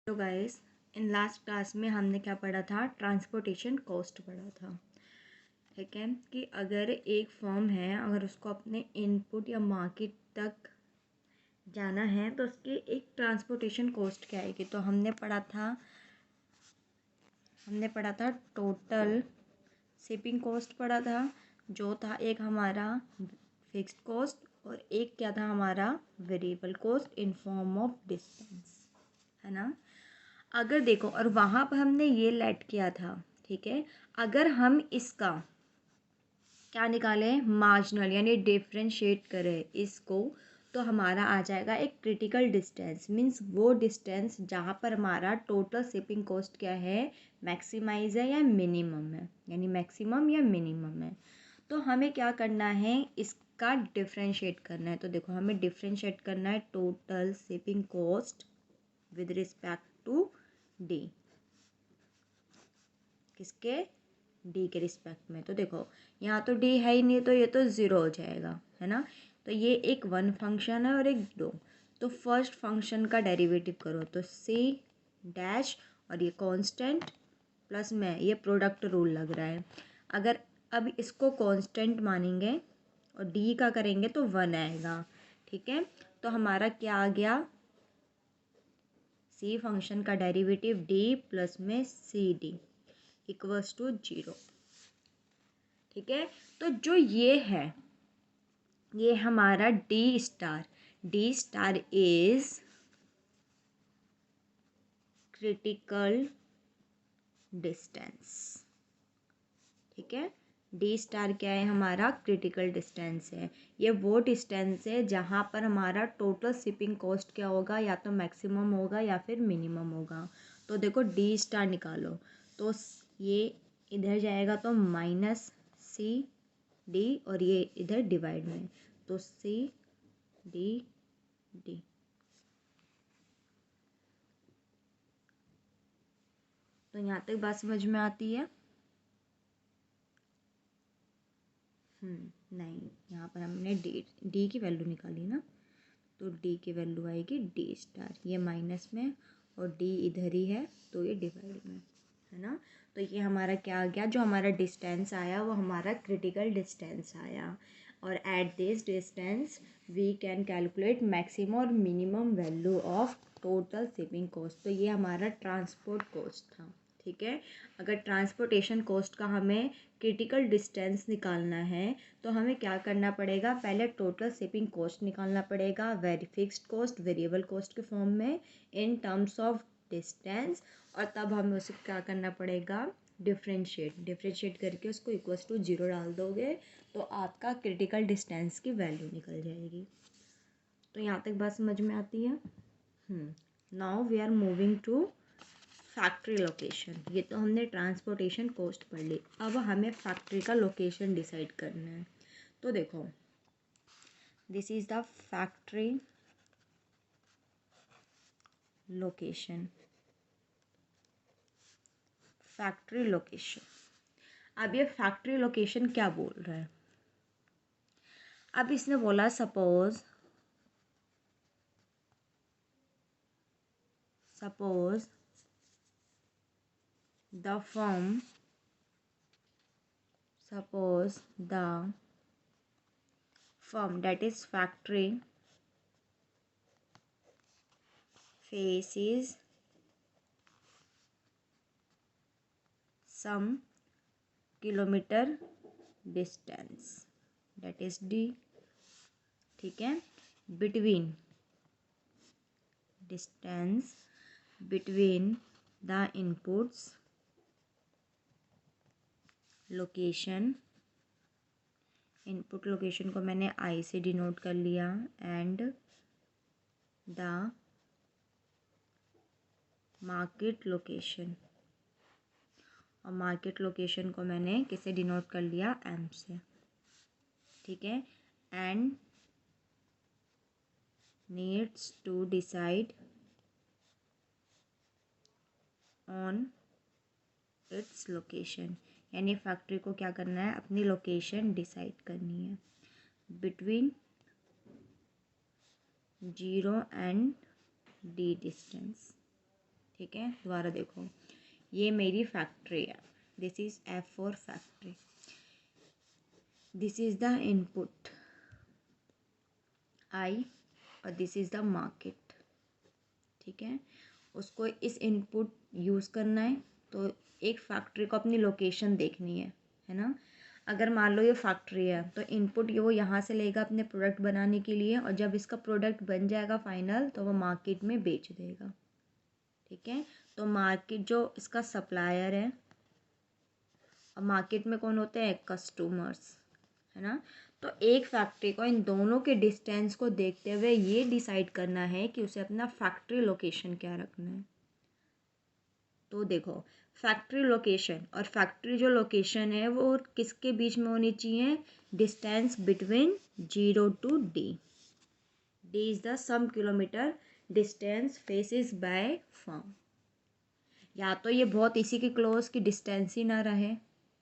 तो guys, in last class में हमने क्या पढ़ा था? ट्रांसपोर्टेशन कॉस्ट पढ़ा था। ठीक है कि अगर एक फर्म है, अगर उसको अपने इनपुट या मार्केट तक जाना है तो उसकी एक ट्रांसपोर्टेशन कॉस्ट क्या आएगी। तो हमने पढ़ा था टोटल शिपिंग कॉस्ट पढ़ा था, जो था एक हमारा फिक्स्ड कॉस्ट और एक क्या था हमारा variable cost in form of distance, है ना। अगर देखो, और वहाँ पर हमने ये लेट किया था, ठीक है। अगर हम इसका क्या निकालें, मार्जिनल यानी डिफरेंशिएट करें इसको, तो हमारा आ जाएगा एक क्रिटिकल डिस्टेंस। मीन्स वो डिस्टेंस जहाँ पर हमारा टोटल शिपिंग कॉस्ट क्या है, मैक्सिमाइज है या मिनिमम है, यानी मैक्सिमम या मिनिमम है। तो हमें क्या करना है, इसका डिफरेंशिएट करना है। तो देखो, हमें डिफरेंशिएट करना है total shipping cost with respect to D. किसके? डी के रिस्पेक्ट में। तो देखो, यहाँ तो डी है ही नहीं, तो ये तो ज़ीरो हो जाएगा, है ना। तो ये एक वन फंक्शन है और एक दो। तो फर्स्ट फंक्शन का डेरिवेटिव करो, तो सी डैश और ये कांस्टेंट प्लस में ये प्रोडक्ट रूल लग रहा है। अगर अब इसको कांस्टेंट मानेंगे और डी का करेंगे तो वन आएगा, ठीक है। तो हमारा क्या आ गया, सी फंक्शन का डेरिवेटिव डी प्लस में सी डी इक्वल्स टू 0। ठीक है। तो जो ये है, ये हमारा D star is critical distance. ठीक है, डी स्टार क्या है, हमारा क्रिटिकल डिस्टेंस है। ये वो डिस्टेंस है जहाँ पर हमारा टोटल शिपिंग कॉस्ट क्या होगा, या तो मैक्सिमम होगा या फिर मिनिमम होगा। तो देखो, डी स्टार निकालो, तो ये इधर जाएगा तो माइनस सी डी और ये इधर डिवाइड में, तो सी डी डी। तो यहाँ तक बात समझ में आती है? नहीं, यहाँ पर हमने डी की वैल्यू निकाली ना, तो डी की वैल्यू आएगी डी स्टार, ये माइनस में और डी इधर ही है तो ये डिवाइड में, है ना। तो ये हमारा क्या आ गया, जो हमारा डिस्टेंस आया वो हमारा क्रिटिकल डिस्टेंस आया। और at this distance we can calculate maximum और minimum value of total shipping cost. तो ये हमारा ट्रांसपोर्ट कॉस्ट था, ठीक है। अगर ट्रांसपोर्टेशन कॉस्ट का हमें क्रिटिकल डिस्टेंस निकालना है तो हमें क्या करना पड़ेगा, पहले टोटल शिपिंग कॉस्ट निकालना पड़ेगा फिक्स्ड कॉस्ट वेरिएबल कॉस्ट के फॉर्म में इन टर्म्स ऑफ डिस्टेंस, और तब हमें उसे क्या करना पड़ेगा, डिफ्रेंशिएट करके उसको इक्वल्स टू 0 डाल दोगे तो आपका क्रिटिकल डिस्टेंस की वैल्यू निकल जाएगी। तो यहाँ तक बात समझ में आती है? Now we are moving to factory location. ये तो हमने ट्रांसपोर्टेशन कॉस्ट पढ़ ली, अब हमें फैक्ट्री का लोकेशन डिसाइड करना है। तो देखो, this is the factory location. Factory location, अब ये फैक्ट्री लोकेशन क्या बोल रहा है। अब इसने बोला suppose the firm that is factory faces some kilometer distance, that is D, ठीक है, between distance between the inputs location, input location को मैंने आई से डिनोट कर लिया, एंड द मार्केट लोकेशन, और मार्केट लोकेशन को मैंने किससे डिनोट कर लिया, एम से, ठीक है। And needs to decide on its location, यानी फैक्ट्री को क्या करना है, अपनी लोकेशन डिसाइड करनी है बिटवीन 0 एंड D डिस्टेंस, ठीक है, दोबारा देखो, ये मेरी फैक्ट्री है, this is F for factory, this is the input I और दिस इज़ द मार्केट, ठीक है। उसको इस इनपुट यूज़ करना है, तो एक फैक्ट्री को अपनी लोकेशन देखनी है ना। अगर मान लो ये फैक्ट्री है तो इनपुट ये वो यहाँ से लेगा अपने प्रोडक्ट बनाने के लिए, और जब इसका प्रोडक्ट बन जाएगा फाइनल तो वो मार्केट में बेच देगा, ठीक है। तो मार्केट जो इसका सप्लायर है, और मार्केट में कौन होते हैं, कस्टमर्स, है ना। तो एक फैक्ट्री को इन दोनों के डिस्टेंस को देखते हुए ये डिसाइड करना है कि उसे अपना फैक्ट्री लोकेशन क्या रखना है। तो देखो, फैक्ट्री लोकेशन और फैक्ट्री जो लोकेशन है वो किसके बीच में होनी चाहिए, distance between 0 to D। D is the sum kilometer distance faces by firm. या तो ये बहुत इसी के क्लोज की डिस्टेंस ही ना रहे,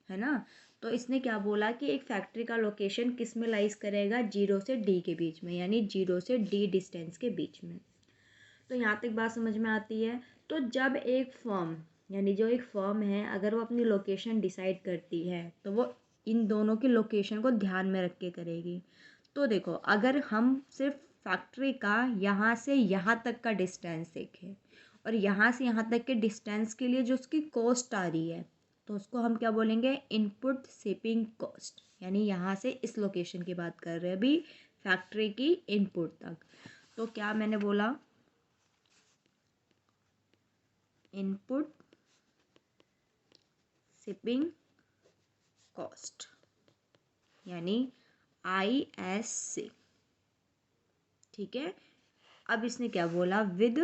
है ना। तो इसने क्या बोला कि एक फैक्ट्री का लोकेशन किस में लाइज करेगा, 0 से D के बीच में, यानी 0 से D डिस्टेंस के बीच में। तो यहाँ तक बात समझ में आती है। तो जब एक फर्म, यानी जो एक फर्म है, अगर वो अपनी लोकेशन डिसाइड करती है तो वो इन दोनों की लोकेशन को ध्यान में रख के करेगी। तो देखो, अगर हम सिर्फ फैक्ट्री का यहाँ से यहाँ तक का डिस्टेंस देखें और यहाँ से यहाँ तक के डिस्टेंस के लिए जो उसकी कॉस्ट आ रही है, तो उसको हम क्या बोलेंगे, इनपुट शिपिंग कॉस्ट। यानी यहाँ से इस लोकेशन की बात कर रहे हैं अभी, फैक्ट्री की इनपुट तक। तो क्या मैंने बोला, इनपुट शिपिंग कॉस्ट, यानी ISC, ठीक है। अब इसने क्या बोला, with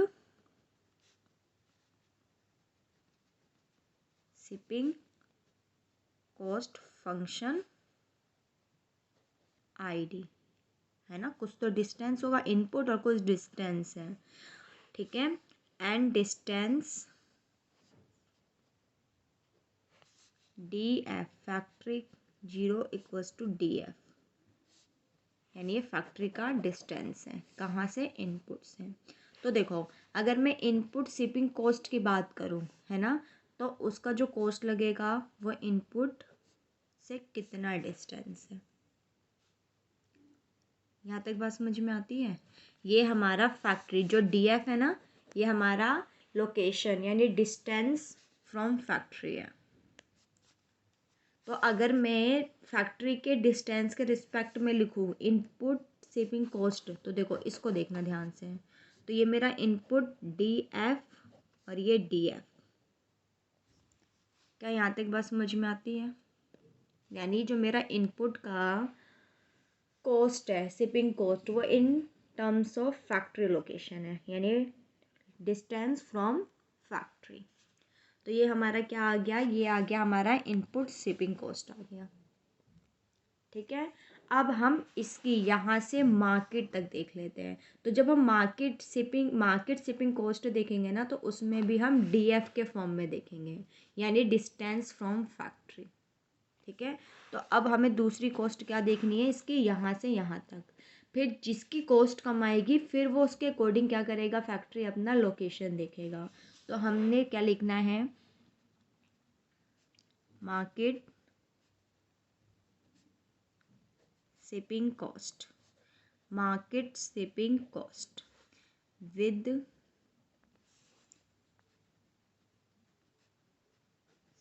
shipping cost function ID, है ना। कुछ तो डिस्टेंस होगा इनपुट और कुछ डिस्टेंस है, ठीक है। And distance DF, factory 0 equals to DF, यानी ये फैक्ट्री का डिस्टेंस है, कहाँ से, इनपुट से। तो देखो, अगर मैं इनपुट शिपिंग कॉस्ट की बात करूँ, है ना, तो उसका जो कॉस्ट लगेगा वो इनपुट से कितना डिस्टेंस है। यहाँ तक बात समझ में आती है। ये हमारा फैक्ट्री जो DF है ना, ये हमारा लोकेशन यानी डिस्टेंस फ्रॉम फैक्ट्री है। तो अगर मैं फैक्ट्री के डिस्टेंस के रिस्पेक्ट में लिखूँ इनपुट शिपिंग कॉस्ट, तो देखो इसको देखना ध्यान से। तो ये मेरा इनपुट DF और ये DF, क्या यहाँ तक बात समझ में आती है। यानी जो मेरा इनपुट का कॉस्ट है, शिपिंग कॉस्ट, वो इन टर्म्स ऑफ फैक्ट्री लोकेशन है, यानी डिस्टेंस फ्रॉम फैक्ट्री। तो ये हमारा क्या आ गया, ये आ गया हमारा इनपुट शिपिंग कॉस्ट आ गया, ठीक है। अब हम इसकी यहाँ से मार्केट तक देख लेते हैं। तो जब हम मार्केट शिपिंग कॉस्ट देखेंगे ना, तो उसमें भी हम DF के फॉर्म में देखेंगे, यानी डिस्टेंस फ्रॉम फैक्ट्री, ठीक है। तो अब हमें दूसरी कॉस्ट क्या देखनी है, इसकी यहाँ से यहाँ तक। फिर जिसकी कॉस्ट कम आएगी फिर वो उसके अकॉर्डिंग क्या करेगा, फैक्ट्री अपना लोकेशन देखेगा। तो हमने क्या लिखना है, market shipping cost, market shipping cost with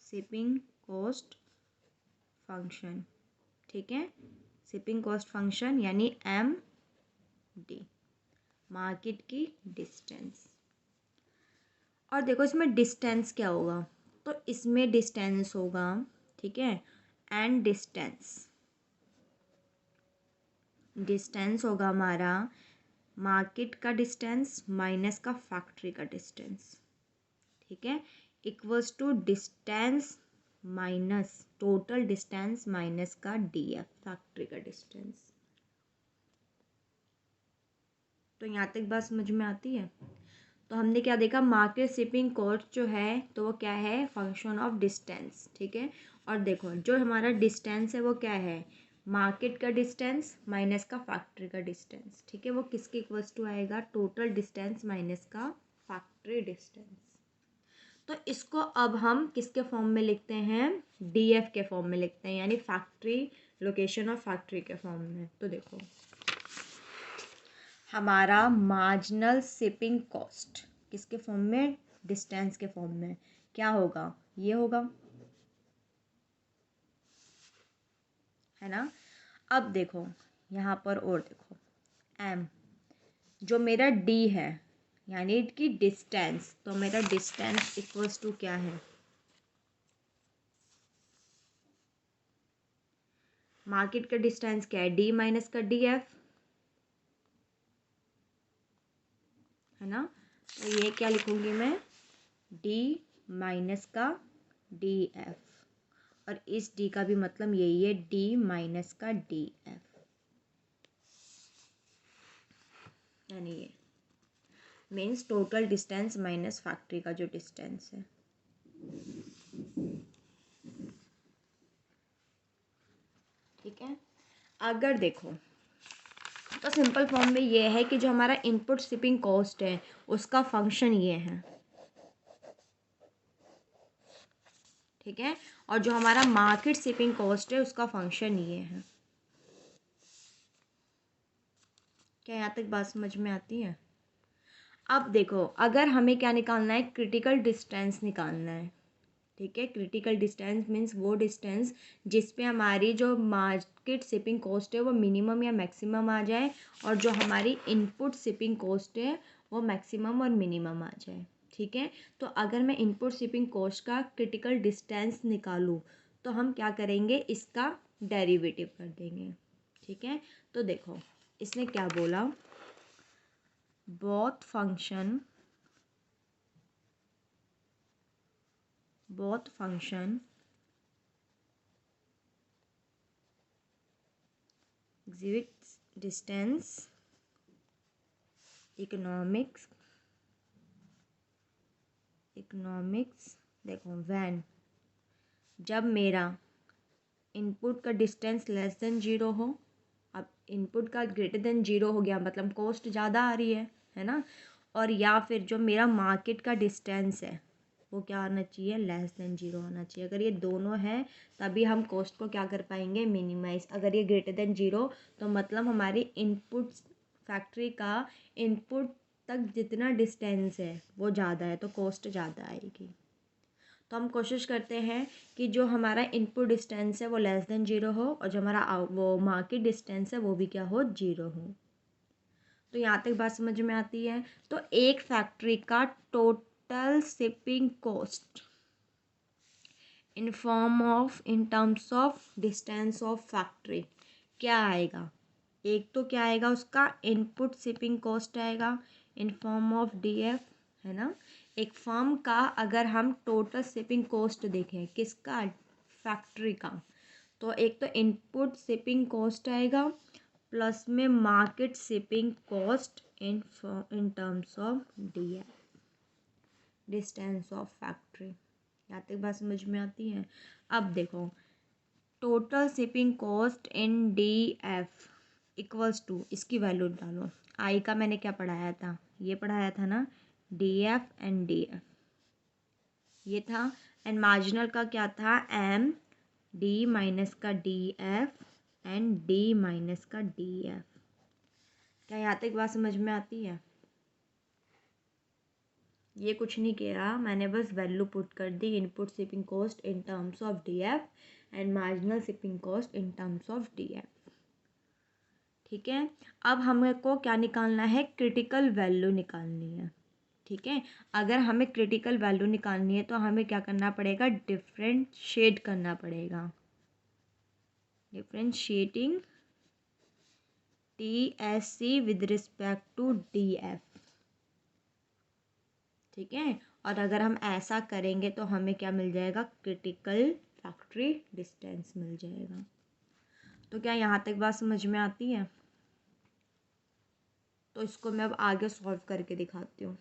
shipping cost function, ठीक है। शिपिंग कॉस्ट फंक्शन यानी MD, मार्केट की डिस्टेंस। और देखो इसमें डिस्टेंस क्या होगा, तो इसमें डिस्टेंस होगा, ठीक है, एंड डिस्टेंस होगा हमारा मार्केट का डिस्टेंस माइनस का फैक्ट्री का डिस्टेंस, ठीक है, equals to distance minus total distance minus का DF, फैक्ट्री का डिस्टेंस। तो यहाँ तक बात समझ में आती है। तो हमने क्या देखा, मार्केट शिपिंग कॉस्ट जो है तो वो क्या है, फंक्शन ऑफ डिस्टेंस, ठीक है। और देखो जो हमारा डिस्टेंस है वो क्या है, मार्केट का डिस्टेंस माइनस का फैक्ट्री का डिस्टेंस, ठीक है। वो किसके इक्वल्स टू आएगा, टोटल डिस्टेंस माइनस का फैक्ट्री डिस्टेंस। तो इसको अब हम किसके फॉर्म में लिखते हैं, डीएफ के फॉर्म में लिखते हैं, यानी फैक्ट्री लोकेशन और फैक्ट्री के फॉर्म में। तो देखो हमारा मार्जिनल शिपिंग कॉस्ट किसके फॉर्म में, डिस्टेंस के फॉर्म में, क्या होगा, ये होगा, है ना। अब देखो यहाँ पर और देखो एम, जो मेरा डी है यानी कि डिस्टेंस, तो मेरा डिस्टेंस इक्वल्स टू क्या है, मार्केट का डिस्टेंस क्या है, डी माइनस का डी एफ, है ना। तो ये क्या लिखूंगी मैं, डी माइनस का डी एफ, और इस डी का भी मतलब यही है, डी माइनस का डी एफ, यानी ये means total distance minus factory का जो डिस्टेंस है। ठीक है, अगर देखो तो सिंपल फॉर्म में ये है कि जो हमारा इनपुट शिपिंग कॉस्ट है उसका फंक्शन ये है, ठीक है, और जो हमारा मार्केट शिपिंग कॉस्ट है उसका फंक्शन ये है। क्या यहाँ तक बात समझ में आती है। अब देखो अगर हमें क्या निकालना है, क्रिटिकल डिस्टेंस निकालना है, ठीक है। क्रिटिकल डिस्टेंस मीन्स वो डिस्टेंस जिस पे हमारी जो मार्केट शिपिंग कॉस्ट है वो मिनिमम या मैक्सिमम आ जाए, और जो हमारी इनपुट शिपिंग कॉस्ट है वो मैक्सिमम और मिनिमम आ जाए, ठीक है। तो अगर मैं इनपुट शिपिंग कॉस्ट का क्रिटिकल डिस्टेंस निकालूँ तो हम क्या करेंगे, इसका डेरिवेटिव कर देंगे, ठीक है। तो देखो इसने क्या बोला, both function exhibits distance economics देखो व्हेन, जब मेरा इनपुट का डिस्टेंस लेस देन जीरो हो, अब इनपुट का ग्रेटर देन जीरो हो गया मतलब कॉस्ट ज़्यादा आ रही है ना, और या फिर जो मेरा मार्केट का डिस्टेंस है वो क्या आना चाहिए, लेस देन जीरो होना चाहिए। अगर ये दोनों है तभी हम कॉस्ट को क्या कर पाएंगे, मिनिमाइज। अगर ये ग्रेटर देन जीरो तो मतलब हमारी इनपुट फैक्ट्री का इनपुट तक जितना डिस्टेंस है वो ज़्यादा है तो कॉस्ट ज़्यादा आएगी। तो हम कोशिश करते हैं कि जो हमारा इनपुट डिस्टेंस है वो लेस देन जीरो हो, और जो हमारा वो मार्केट डिस्टेंस है वो भी क्या हो, जीरो हो। तो यहाँ तक बात समझ में आती है। तो एक फैक्ट्री का total shipping cost in terms of distance of factory क्या आएगा, एक तो क्या आएगा उसका इनपुट शिपिंग कॉस्ट आएगा इन फॉर्म ऑफ डीएफ, है ना। एक फर्म का अगर हम टोटल शिपिंग कॉस्ट देखें किसका, फैक्ट्री का, तो एक तो इनपुट शिपिंग कॉस्ट आएगा प्लस में market shipping cost in terms of DF, distance of factory. यहाँ तक बात समझ में आती है। अब देखो total shipping cost in D F equals to, इसकी वैल्यू डालो, आई का मैंने क्या पढ़ाया था, ये पढ़ाया था ना, D F and D F ये था, एंड मार्जिनल का क्या था, एम डी माइनस का D F and D minus का डी एफ। क्या यहाँ तक बात समझ में आती है। ये कुछ नहीं किया मैंने, बस वैल्यू पुट कर दी, input shipping cost in terms of D F and marginal shipping cost in terms of D F, ठीक है। अब हमको क्या निकालना है, क्रिटिकल वैल्यू निकालनी है, ठीक है। अगर हमें क्रिटिकल वैल्यू निकालनी है तो हमें क्या करना पड़ेगा, डिफरेंशिएट करना पड़ेगा, differentiating T S C with respect to D F, ठीक है। और अगर हम ऐसा करेंगे तो हमें क्या मिल जाएगा, क्रिटिकल फैक्ट्री डिस्टेंस मिल जाएगा। तो क्या यहाँ तक बात समझ में आती है। तो इसको मैं अब आगे सॉल्व करके दिखाती हूँ।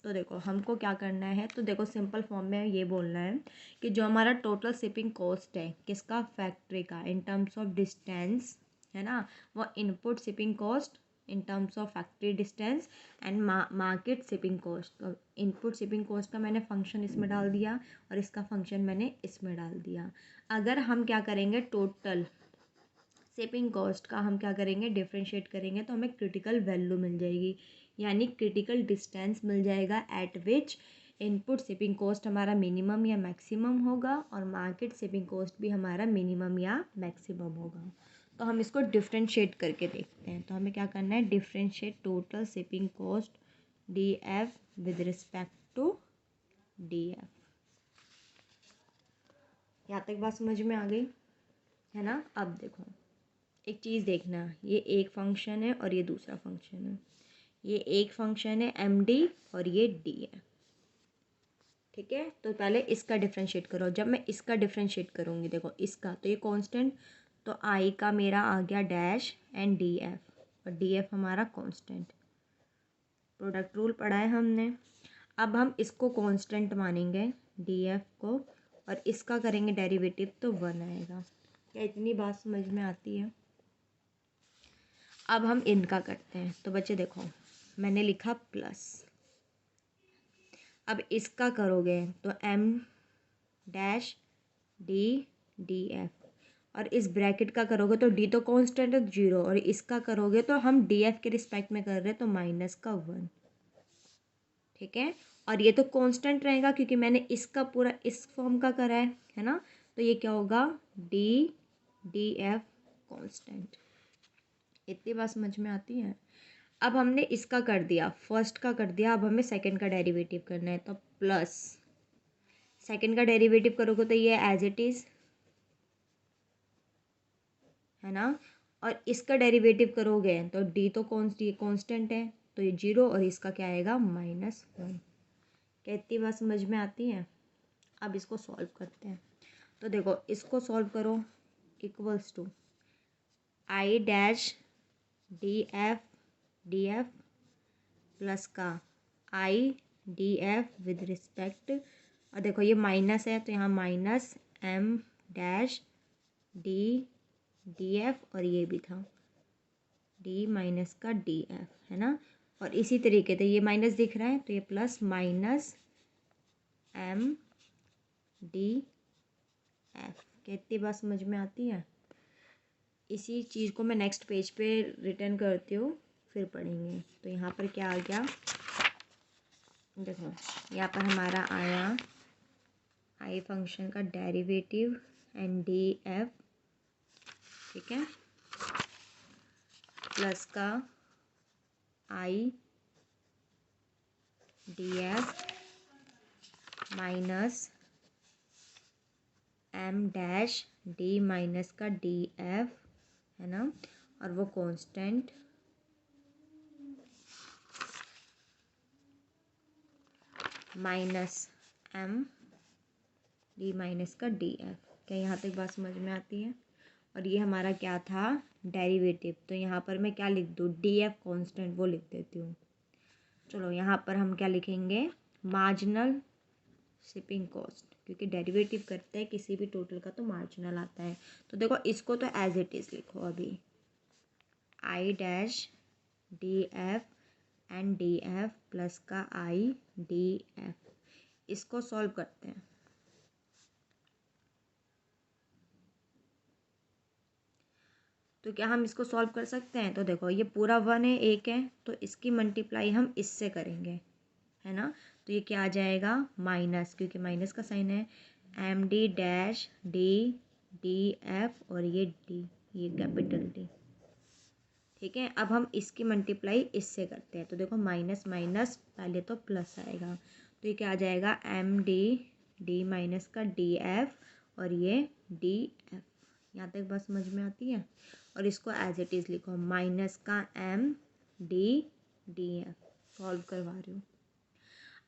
तो देखो हमको क्या करना है, तो देखो सिंपल फॉर्म में ये बोलना है कि जो हमारा टोटल शिपिंग कॉस्ट है किसका, फैक्ट्री का, इन टर्म्स ऑफ डिस्टेंस, है ना, वो input shipping cost in terms of factory distance and market shipping cost. तो इनपुट शिपिंग कॉस्ट का मैंने फंक्शन इसमें डाल दिया और इसका फंक्शन मैंने इसमें डाल दिया। अगर हम क्या करेंगे, टोटल शिपिंग कॉस्ट का हम क्या करेंगे, डिफ्रेंशिएट करेंगे तो हमें क्रिटिकल वैल्यू मिल जाएगी, यानी क्रिटिकल डिस्टेंस मिल जाएगा eight which input shipping cost हमारा मिनिमम या मैक्सिमम होगा और मार्केट शिपिंग कॉस्ट भी हमारा मिनिमम या मैक्सिमम होगा। तो हम इसको डिफ्रेंशिएट करके देखते हैं। तो हमें क्या करना है, differentiate total shipping cost D F with respect to D F. यहाँ तक बात समझ में आ गई है ना। अब देखो एक चीज़ देखना, ये एक फंक्शन है और ये दूसरा फंक्शन है। ये एक फंक्शन है md और ये d है, ठीक है। तो पहले इसका डिफ्रेंशिएट करो। जब मैं इसका डिफ्रेंशिएट करूँगी, देखो इसका तो ये कांस्टेंट, तो i का मेरा आ गया डैश एंड df और df हमारा कांस्टेंट। प्रोडक्ट रूल पढ़ा है हमने। अब हम इसको कांस्टेंट मानेंगे df को और इसका करेंगे डेरिवेटिव तो 1 आएगा। क्या इतनी बात समझ में आती है। अब हम इनका करते हैं। तो बच्चे देखो मैंने लिखा प्लस, अब इसका करोगे तो m डैश डी एफ और इस ब्रैकेट का करोगे तो d तो कांस्टेंट है 0 और इसका करोगे तो हम डी एफ के रिस्पेक्ट में कर रहे हैं तो माइनस का 1, ठीक है। और ये तो कांस्टेंट रहेगा क्योंकि मैंने इसका पूरा इस फॉर्म का करा है ना। तो ये क्या होगा, डी एफ कांस्टेंट। इतनी बात समझ में आती है। अब हमने इसका कर दिया, फर्स्ट का कर दिया, अब हमें सेकंड का डेरिवेटिव करना है। तो प्लस सेकंड का डेरिवेटिव करोगे तो ये एज इट इज़ है ना। और इसका डेरिवेटिव करोगे तो डी तो कांस्टेंट है तो ये 0 और इसका क्या आएगा -1। क्या इतनी बात समझ में आती है। अब इसको सॉल्व करते हैं। तो देखो इसको सॉल्व करो, equals to I dash D F plus का I D F with respect, और देखो ये माइनस है तो यहाँ minus M dash D F और ये भी था डी माइनस का डी एफ है ना। और इसी तरीके से ये माइनस दिख रहा है तो ये plus minus M D F. कितनी बात समझ में आती है। इसी चीज़ को मैं नेक्स्ट पेज पे रिटर्न करती हूँ, फिर पढ़ेंगे। तो यहाँ पर क्या आ गया, देखो यहाँ पर हमारा आया आई फंक्शन का डेरिवेटिव एंड डी एफ, ठीक है, प्लस का I D F minus M dash D minus का डी एफ है ना। और वो constant minus M D minus का डी एफ। क्या यहाँ तक बात समझ में आती है। और ये हमारा क्या था, डेरिवेटिव। तो यहाँ पर मैं क्या लिख दूँ, डी एफ कॉन्स्टेंट वो लिख देती हूँ। चलो यहाँ पर हम क्या लिखेंगे, मार्जिनल शिपिंग कॉस्ट, क्योंकि डेरिवेटिव करते हैं किसी भी टोटल का तो मार्जिनल आता है। तो देखो इसको तो एज इट इज़ लिखो अभी, आई dash D F and D F plus का आई डी एफ। इसको सॉल्व करते हैं। तो क्या हम इसको सॉल्व कर सकते हैं। तो देखो ये पूरा 1 है, 1 है, तो इसकी मल्टीप्लाई हम इससे करेंगे है ना। तो ये क्या आ जाएगा, माइनस, क्योंकि माइनस का साइन है, M D dash D F और ये डी, ये कैपिटल डी, ठीक है। अब हम इसकी मल्टीप्लाई इससे करते हैं। तो देखो माइनस माइनस पहले तो प्लस आएगा, तो ये क्या आ जाएगा, एम डी माइनस का डी एफ और ये डी एफ। यहाँ तक बात समझ में आती है। और इसको एज इट इज़ लिखो, माइनस का एम डी एफ। सॉल्व करवा रही हूँ।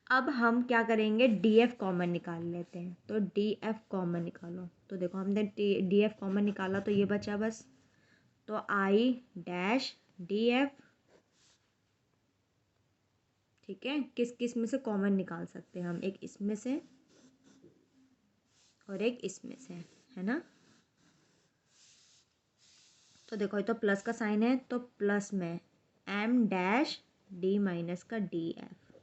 अब हम क्या करेंगे, डी एफ कॉमन निकाल लेते हैं। तो डी एफ कॉमन निकालो। तो देखो हमने डी एफ कॉमन निकाला तो ये बचा बस, तो आई डैश डी एफ, ठीक है। किस किस में से कॉमन निकाल सकते हैं हम, एक इसमें से और एक इसमें से, है ना। तो देखो ये तो प्लस का साइन है तो प्लस में एम डैश डी माइनस का डी एफ।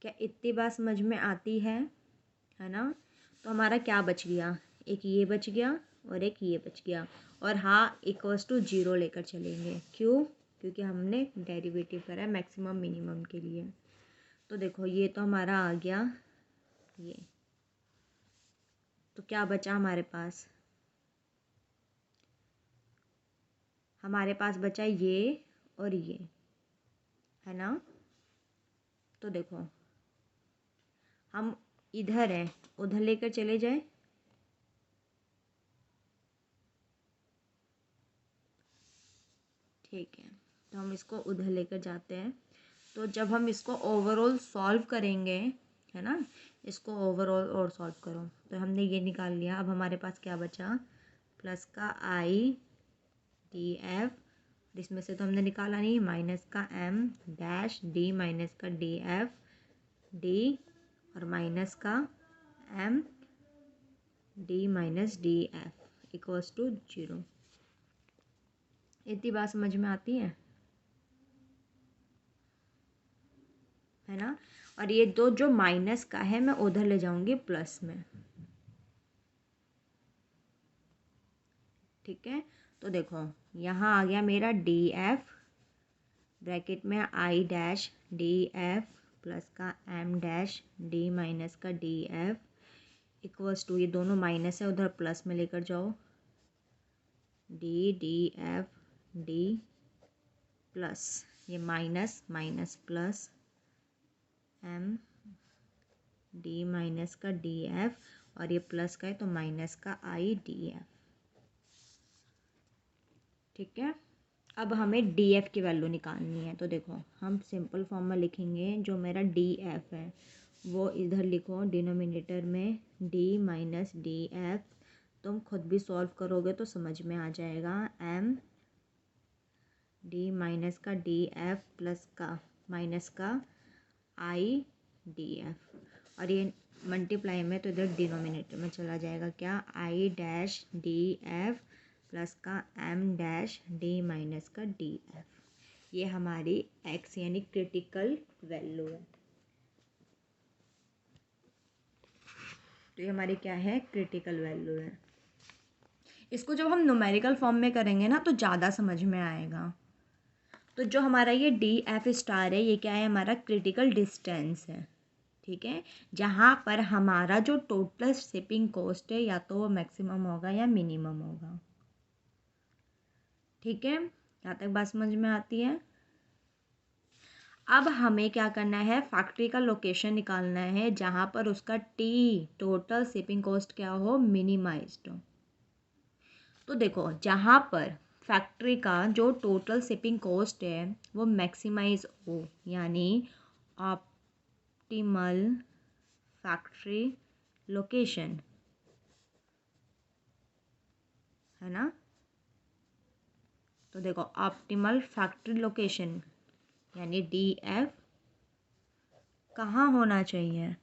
क्या इतनी बात समझ में आती है ना? तो हमारा क्या बच गया, एक ये बच गया और एक ये बच गया, और हाँ इक्वल्स टू 0 लेकर चलेंगे। क्यों? क्योंकि हमने डेरिवेटिव करा है मैक्सिमम मिनिमम के लिए। तो देखो ये तो हमारा आ गया ये, तो क्या बचा हमारे पास? हमारे पास बचा ये और ये, है ना? तो देखो हम इधर हैं, उधर लेकर चले जाए। ठीक है, तो हम इसको उधर लेकर जाते हैं। तो जब हम इसको ओवरऑल सॉल्व करेंगे, है ना, इसको ओवरऑल और सॉल्व करो, तो हमने ये निकाल लिया। अब हमारे पास क्या बचा? प्लस का आई डी एफ, इसमें से तो हमने निकाला नहीं, माइनस का एम डैश डी माइनस का डी एफ डी, और माइनस का M D minus D F equals to 0। इतनी बात समझ में आती है ना? और ये दो जो माइनस का है मैं उधर ले जाऊंगी प्लस में। ठीक है, तो देखो यहाँ आ गया मेरा डी एफ, ब्रैकेट में I dash D F plus का एम डैश डी माइनस का डी एफ इक्वल्स टू, ये दोनों माइनस है उधर प्लस में लेकर जाओ, D D F D plus ये minus minus plus M D minus का डी एफ, और ये प्लस का है तो माइनस का आई डी एफ। ठीक है, अब हमें डी एफ की वैल्यू निकालनी है। तो देखो हम सिंपल फॉर्म में लिखेंगे, जो मेरा डी एफ है वो इधर लिखो डिनोमिनेटर में डी माइनस डी एफ। तुम खुद भी सॉल्व करोगे तो समझ में आ जाएगा। एम डी माइनस का डी एफ प्लस का माइनस का आई डी एफ, और ये मल्टीप्लाई में तो इधर डिनोमिनेटर में चला जाएगा। क्या? आई डैश डी एफ प्लस का एम डैश डी माइनस का डी एफ। ये हमारी एक्स यानी क्रिटिकल वैल्यू है। तो ये हमारी क्या है? क्रिटिकल वैल्यू है। इसको जब हम न्यूमेरिकल फॉर्म में करेंगे ना तो ज़्यादा समझ में आएगा। तो जो हमारा ये डी एफ स्टार है, ये क्या है? हमारा क्रिटिकल डिस्टेंस है। ठीक है, जहाँ पर हमारा जो टोटल शिपिंग कॉस्ट है या तो वो मैक्सिमम होगा या मिनिमम होगा। ठीक है, यहाँ तक बात समझ में आती है? अब हमें क्या करना है? फैक्ट्री का लोकेशन निकालना है जहाँ पर उसका टी टोटल शिपिंग कॉस्ट क्या हो? मिनिमाइज्ड हो। तो देखो जहाँ पर फैक्ट्री का जो टोटल शिपिंग कॉस्ट है वो मैक्सिमाइज हो, यानी ऑप्टिमल फैक्ट्री लोकेशन, है ना? तो देखो ऑप्टिमल फैक्ट्री लोकेशन यानी डी एफ कहाँ होना चाहिए?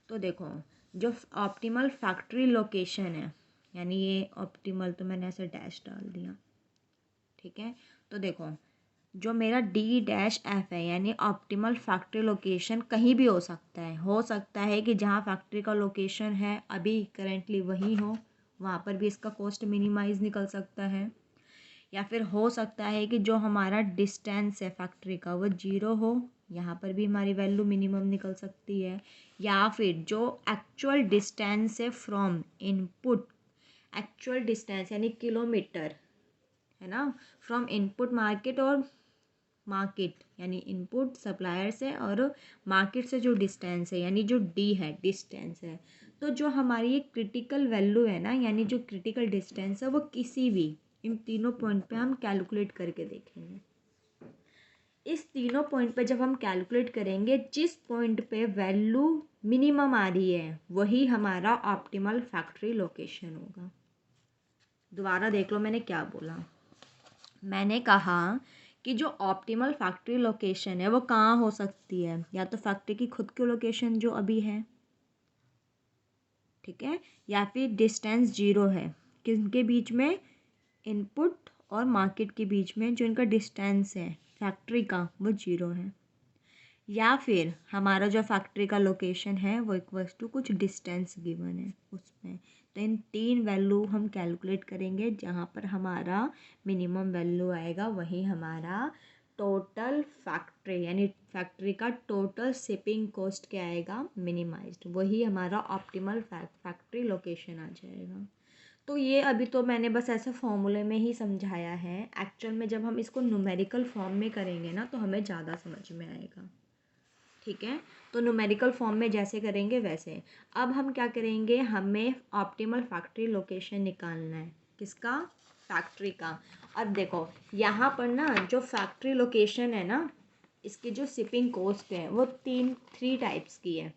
तो देखो जो ऑप्टिमल फैक्ट्री लोकेशन है, यानी ये ऑप्टिमल तो मैंने ऐसे डैश डाल दिया। ठीक है, तो देखो जो मेरा डी डैश एफ है यानी ऑप्टिमल फैक्ट्री लोकेशन कहीं भी हो सकता है कि जहाँ फैक्ट्री का लोकेशन है अभी करेंटली वही हो, वहाँ पर भी इसका कॉस्ट मिनिमाइज निकल सकता है। या फिर हो सकता है कि जो हमारा डिस्टेंस है फैक्ट्री का वो 0 हो, यहाँ पर भी हमारी वैल्यू मिनिमम निकल सकती है। या फिर जो एक्चुअल डिस्टेंस है फ्रॉम इनपुट, एक्चुअल डिस्टेंस यानी किलोमीटर, है ना, फ्रॉम इनपुट मार्केट और मार्केट यानी इनपुट सप्लायर से और मार्केट से जो डिस्टेंस है यानी जो डी है डिस्टेंस है। तो जो हमारी ये क्रिटिकल वैल्यू है ना, यानी जो क्रिटिकल डिस्टेंस है वो किसी भी इन तीनों पॉइंट पे हम कैलकुलेट करके देखेंगे। इस तीनों पॉइंट पे जब हम कैलकुलेट करेंगे, जिस पॉइंट पे वैल्यू मिनिमम आ रही है वही हमारा ऑप्टिमल फैक्ट्री लोकेशन होगा। दोबारा देख लो मैंने क्या बोला। मैंने कहा कि जो ऑप्टिमल फैक्ट्री लोकेशन है वो कहाँ हो सकती है? या तो फैक्ट्री की खुद की लोकेशन जो अभी है, ठीक है, या फिर डिस्टेंस 0 है किनके बीच में? इनपुट और मार्केट के बीच में जो इनका डिस्टेंस है फैक्ट्री का वो 0 है, या फिर हमारा जो फैक्ट्री का लोकेशन है वो इक्वल्स टू कुछ डिस्टेंस गिवन है उसमें। तो इन 3 वैल्यू हम कैलकुलेट करेंगे, जहाँ पर हमारा मिनिमम वैल्यू आएगा वही हमारा टोटल फैक्ट्री यानी फैक्ट्री का टोटल शिपिंग कॉस्ट क्या आएगा, मिनिमाइज्ड, वही हमारा ऑप्टिमल फैक्ट्री लोकेशन आ जाएगा। तो ये अभी तो मैंने बस ऐसे फॉर्मूले में ही समझाया है, एक्चुअल में जब हम इसको न्यूमेरिकल फॉर्म में करेंगे ना तो हमें ज़्यादा समझ में आएगा। ठीक है, तो न्यूमेरिकल फॉर्म में जैसे करेंगे वैसे। अब हम क्या करेंगे, हमें ऑप्टिमल फैक्ट्री लोकेशन निकालना है, किसका, फैक्ट्री का। अब देखो यहाँ पर ना जो फैक्ट्री लोकेशन है ना, इसकी जो शिपिंग कॉस्ट है वो 3 टाइप्स की है।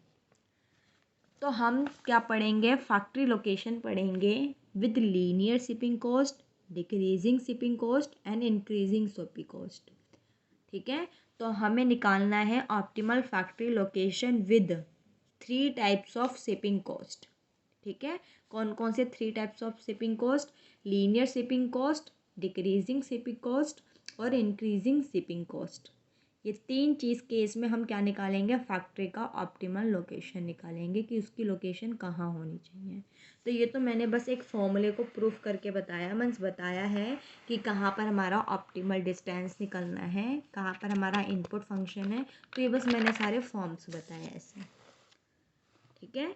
तो हम क्या पढ़ेंगे, फैक्ट्री लोकेशन पढ़ेंगे with linear shipping cost, decreasing shipping cost and increasing shipping cost. ठीक है, तो हमें निकालना है optimal factory location with 3 types of shipping cost. ठीक है, कौन कौन से 3 types of shipping cost, linear shipping cost, decreasing shipping cost और इंक्रीजिंग शिपिंग कॉस्ट। ये 3 चीज़ केस में हम क्या निकालेंगे, फैक्ट्री का ऑप्टिमल लोकेशन निकालेंगे कि उसकी लोकेशन कहाँ होनी चाहिए। तो ये तो मैंने बस एक फॉर्मूले को प्रूफ करके बताया, मीन्स बताया है कि कहाँ पर हमारा ऑप्टिमल डिस्टेंस निकलना है, कहाँ पर हमारा इनपुट फंक्शन है। तो ये बस मैंने सारे फॉर्म्स बताए ऐसे। ठीक है,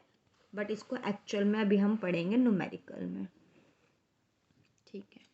बट इसको एक्चुअल में अभी हम पढ़ेंगे न्यूमेरिकल में। ठीक है।